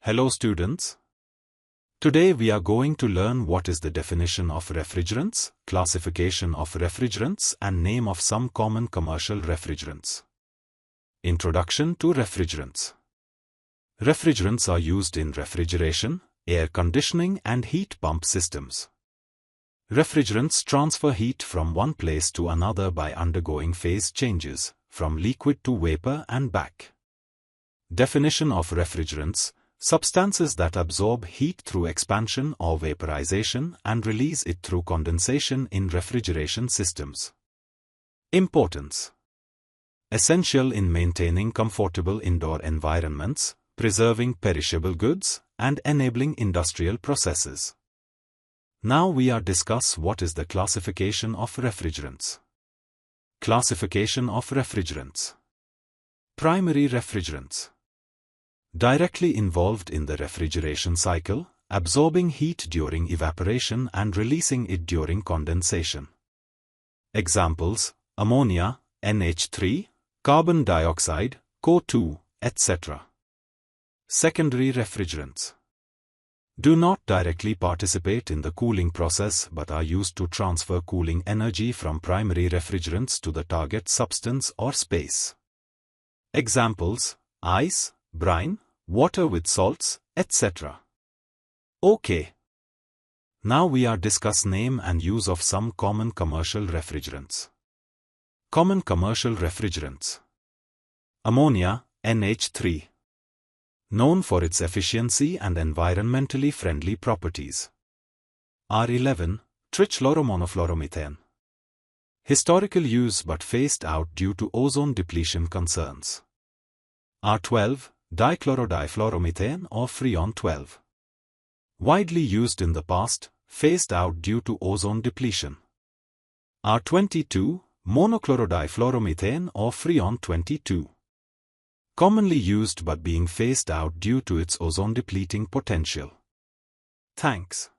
Hello students. Today we are going to learn what is the definition of refrigerants, classification of refrigerants and name of some common commercial refrigerants. Introduction to refrigerants. Refrigerants are used in refrigeration, air conditioning and heat pump systems. Refrigerants transfer heat from one place to another by undergoing phase changes, from liquid to vapor and back. Definition of refrigerants: substances that absorb heat through expansion or vaporization and release it through condensation in refrigeration systems. Importance: essential in maintaining comfortable indoor environments, preserving perishable goods, and enabling industrial processes. Now we are discuss what is the classification of refrigerants. Classification of refrigerants. Primary refrigerants. Directly involved in the refrigeration cycle, absorbing heat during evaporation and releasing it during condensation. Examples: ammonia, NH3, carbon dioxide, CO2, etc. Secondary refrigerants. Do not directly participate in the cooling process but are used to transfer cooling energy from primary refrigerants to the target substance or space. Examples: ice, brine, water with salts, etc. Okay. Now we are discuss name and use of some common commercial refrigerants. Common commercial refrigerants. Ammonia, NH3. Known for its efficiency and environmentally friendly properties. R11, trichloromonofluoromethane. Historical use but phased out due to ozone depletion concerns. R12, dichlorodifluoromethane or Freon 12. Widely used in the past, phased out due to ozone depletion. R22, monochlorodifluoromethane or Freon 22. Commonly used but being phased out due to its ozone depleting potential. Thanks.